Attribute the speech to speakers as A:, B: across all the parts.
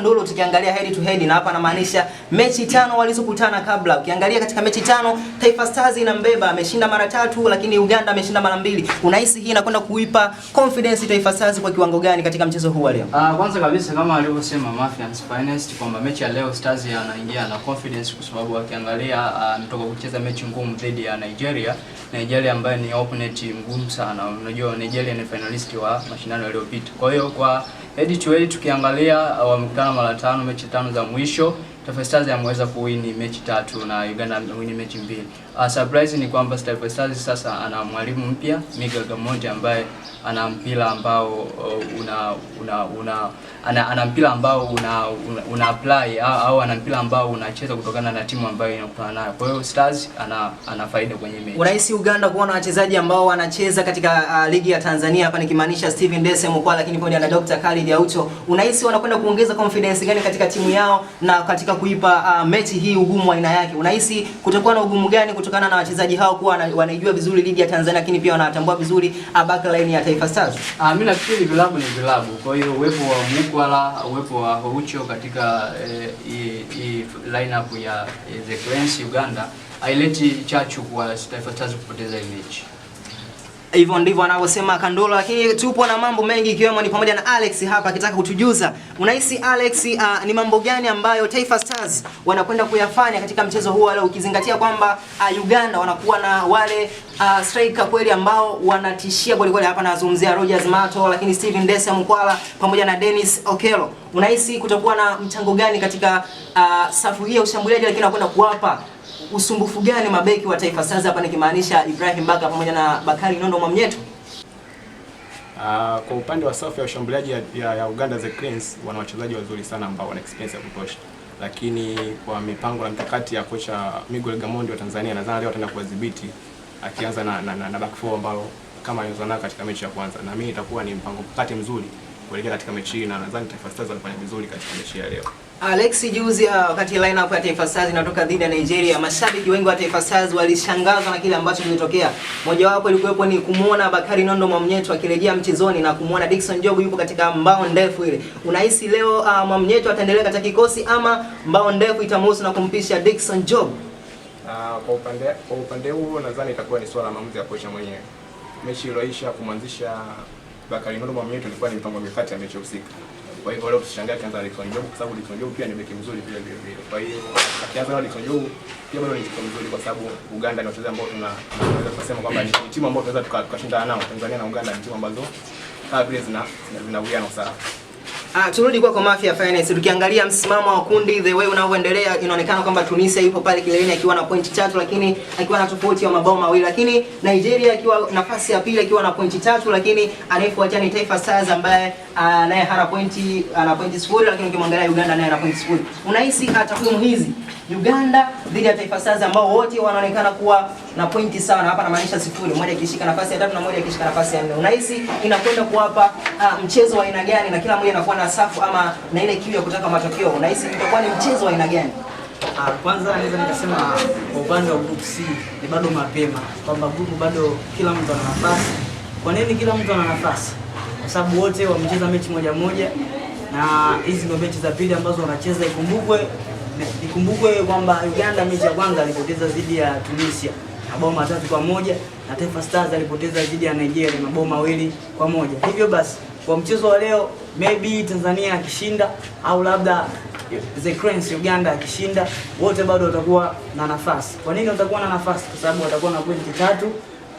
A: Kandolo, tukiangalia head to head, na hapa namaanisha mechi 5 walizokutana kabla. Ukiangalia katika mechi 5 Taifa Stars inambeba, ameshinda mara 3 lakini Uganda ameshinda mara 2. Unahisi hii inakwenda kuipa confidence Taifa Stars kwa kiwango gani katika mchezo huu leo?
B: Kwanza kabisa kama alivyosema Mafians Finest kwamba mechi ya leo Stars anaingia na confidence kwa sababu akiangalia anatoka kucheza mechi ngumu dhidi ya Nigeria ambayo ni opponent ngumu sana. Unajua Nigeria ni finalist wa mashindano yaliyopita. Kwa hiyo kwa head to head tukiangalia wamekutana mara 5, mechi 5 za mwisho Taifa Stars ameweza kuwini mechi 3 na Uganda amewini mechi 2. Surprise ni kwamba Taifa Stars sasa ana mwalimu mpya Miguel Gamondi ambaye ana mpira ambao ana mpira ambao una apply au ana mpira ambao unacheza kutokana na timu ambayo inakutana nayo. Kwa hiyo Stars ana faida kwenye mechi.
A: Unahisi Uganda kuona wachezaji ambao wanacheza katika ligi ya Tanzania, hapa nikimaanisha Steven Dese Mkwala lakini pamoja na Dr. Khalid Aucho, unahisi wanakwenda kuongeza confidence gani katika timu yao na katika kuipa mechi hii ugumu wa aina yake? Unahisi kutakuwa na ugumu gani kutokana na wachezaji hao kuwa wanaijua vizuri ligi ya Tanzania lakini pia wanatambua vizuri backline ya Taifa Stars?
B: Mimi nafikiri vilabu ni vilabu. Kwa hiyo uwepo wa Mkwala, uwepo wa Aucho katika hii lineup ya The Cranes Uganda haileti chachu kwa Taifa Stars kupoteza mechi.
A: Hivyo ndivyo anavyosema Kandolo, lakini tupo na mambo mengi ikiwemo ni pamoja na Alex hapa akitaka kutujuza. Unahisi Alex, ni mambo gani ambayo Taifa Stars wanakwenda kuyafanya katika mchezo huu leo, ukizingatia kwamba Uganda wanakuwa na wale striker kweli ambao wanatishia kweli kweli. Hapa nazungumzia Rogers Mato, lakini Steven Dese Mkwala pamoja na Dennis Okello. Unahisi kutakuwa na mchango gani katika safu hii ya ushambuliaji, lakini anakwenda kuwapa usumbufu gani mabeki wa Taifa Stars, hapa nikimaanisha Ibrahim Baka pamoja na Bakari Nondo Mwamnyeto?
C: Kwa upande wa safu ya ushambuliaji ya Uganda The Cranes wana wachezaji wazuri sana ambao wana experience ya kutosha, lakini kwa mipango na mikakati ya kocha Miguel Gamondi wa Tanzania nadhani leo ataenda kuwadhibiti akianza na back four ambao kama alizoana katika mechi ya kwanza, na mimi itakuwa ni mpango mkakati mzuri kuelekea katika mechi hii, na nadhani Taifa Stars wanafanya vizuri katika mechi ya leo.
A: Alex, juzi wakati lineup ya Taifa Stars inatoka dhidi ya Nigeria, mashabiki wengi wa Taifa Stars walishangazwa na kile ambacho kilitokea. Mojawapo ilikuwepo ni kumuona Bakari Nondo Mwamnyeto akirejea mchezoni na kumuona Dickson Job yupo katika mbao ndefu ile. Unahisi leo Mwamnyeto ataendelea katika kikosi ama mbao ndefu itamhusu na kumpisha Dickson Job?
C: Kwa upande huo nadhani itakuwa ni swala la maamuzi ya kocha mwenyewe. Mechi iliyoisha kumwanzisha Bakari Nondo Mwamnyeto ilikuwa ni mpango mikakati ya mechi husika. Kwa hivyo leo tushangae akianza Dickson Job kwa sababu Dickson Job pia ni beki mzuri vile vile. Kwa hiyo akianza na Dickson Job pia bado ni kitu mzuri kwa sababu Uganda ni wachezaji ambao tunaweza kusema kwamba ni timu ambayo tunaweza tukashindana nao. Tanzania na Uganda ni timu ambazo kama vile zinawiana sawa.
A: Turudi kwa Mafia Finance. Tukiangalia msimamo wa kundi the way unavyoendelea, inaonekana kwamba Tunisia yupo pale kileleni akiwa na pointi 3 lakini akiwa na tofauti ya mabao mawili, lakini Nigeria akiwa nafasi ya pili akiwa na pointi 3, lakini anayefuatia ni Taifa Stars ambaye naye ana pointi 0, lakini ukimwangalia Uganda naye ana pointi 0. Unahisi takwimu hizi Uganda dhidi ya Taifa Stars ambao wote wanaonekana kuwa na pointi sawa, hapa namaanisha 0, mmoja akishika nafasi ya 3 na mmoja akishika nafasi ya 4, unahisi inakwenda kuwapa mchezo wa aina gani, na kila mmoja anakuwa na safu ama na ile kiu ya kutaka matokeo? Unahisi itakuwa ni mchezo wa aina gani?
D: Kwanza naweza nikasema kwa upande wa group C ni bado mapema, kwamba group bado kila mtu ana nafasi. Kwa nini kila mtu ana nafasi? Kwa sababu wote wamecheza mechi moja na hizi ndio mechi za pili ambazo wanacheza. Ikumbukwe kwamba Uganda mechi ya kwanza alipoteza dhidi ya Tunisia mabao 3-1 na Taifa Stars alipoteza dhidi ya Nigeria mabao 2-1. Hivyo basi kwa mchezo wa leo maybe Tanzania akishinda au labda The Cranes Uganda akishinda, wote bado watakuwa na nafasi. Kwa nini watakuwa na nafasi? Kwa sababu watakuwa na pointi 3,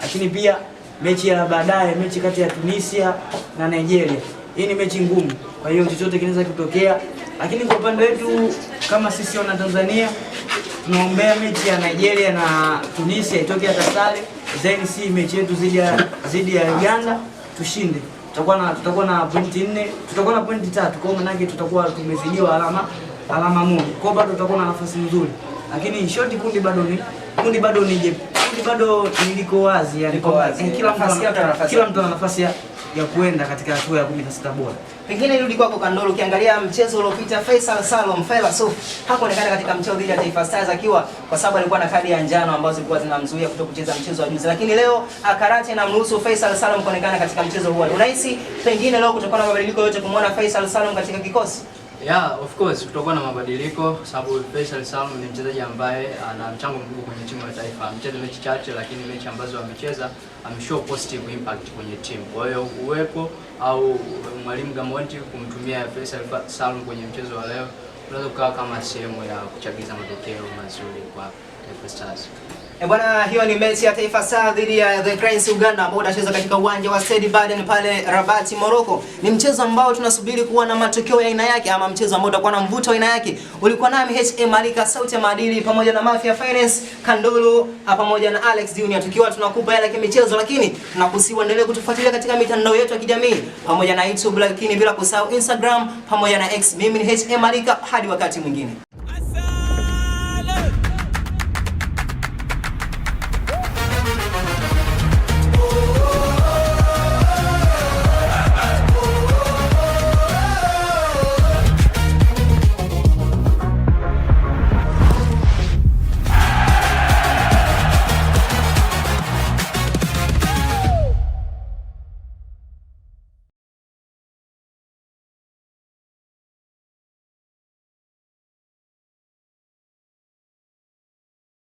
D: lakini pia mechi ya baadaye, mechi kati ya Tunisia na Nigeria, hii ni mechi ngumu, kwa hiyo chochote kinaweza kutokea. Lakini kwa upande wetu kama sisi wana Tanzania tunaombea mechi ya Nigeria na Tunisia itoke hata sare, then si mechi yetu zidi ya Uganda tushinde. Tutakuwa na pointi 4, tutakuwa na pointi 3, kwa maana yake tutakuwa tumezidiwa alama moja. Kwa bado tutakuwa na nafasi nzuri. Lakini short kundi bado niliko wazi, yani kila mtu ana nafasi ya kuenda katika hatua ya 16 bora.
A: Pengine nirudi kwako Kandolo, ukiangalia mchezo uliopita Faisal Salum hakuonekana katika mchezo dhidi ya Taifa Stars akiwa kwa sababu alikuwa na kadi ya njano ambazo zilikuwa zinamzuia kutokucheza mchezo wa juzi, lakini leo Karate inamruhusu Faisal Salum kuonekana katika mchezo huo. Unahisi pengine leo kutokana na mabadiliko yote kumwona Faisal Salum katika kikosi?
B: Yeah, of course kutakuwa na mabadiliko sababu Faisal Salum ni mchezaji ambaye ana mchango mkubwa kwenye timu ya taifa. Amecheza mechi chache lakini mechi ambazo amecheza ameshow positive impact kwenye timu. Kwa hiyo uwepo au mwalimu Gamondi kumtumia Faisal Salum kwenye mchezo wa leo unaweza kuwa kama sehemu ya kuchagiza matokeo mazuri kwa Taifa Stars.
A: Bwana, hiyo ni mechi ya Taifa Stars dhidi ya The Cranes Uganda ambao utacheza katika uwanja wa Stade Baden pale Rabat, Morocco. Ni mchezo ambao tunasubiri kuwa na matokeo ya aina yake ama mchezo ambao utakuwa na mvuto wa aina yake. Ulikuwa nami HM Alika, sauti ya maadili, pamoja na Mafia Finance, Kandolo, pamoja na Alex Junior, tukiwa tunakupa yale michezo, lakini tunakusihi uendelee kutufuatilia katika mitandao yetu ya kijamii pamoja na YouTube, lakini bila kusahau Instagram pamoja na X. Mimi ni HM Alika, hadi wakati mwingine.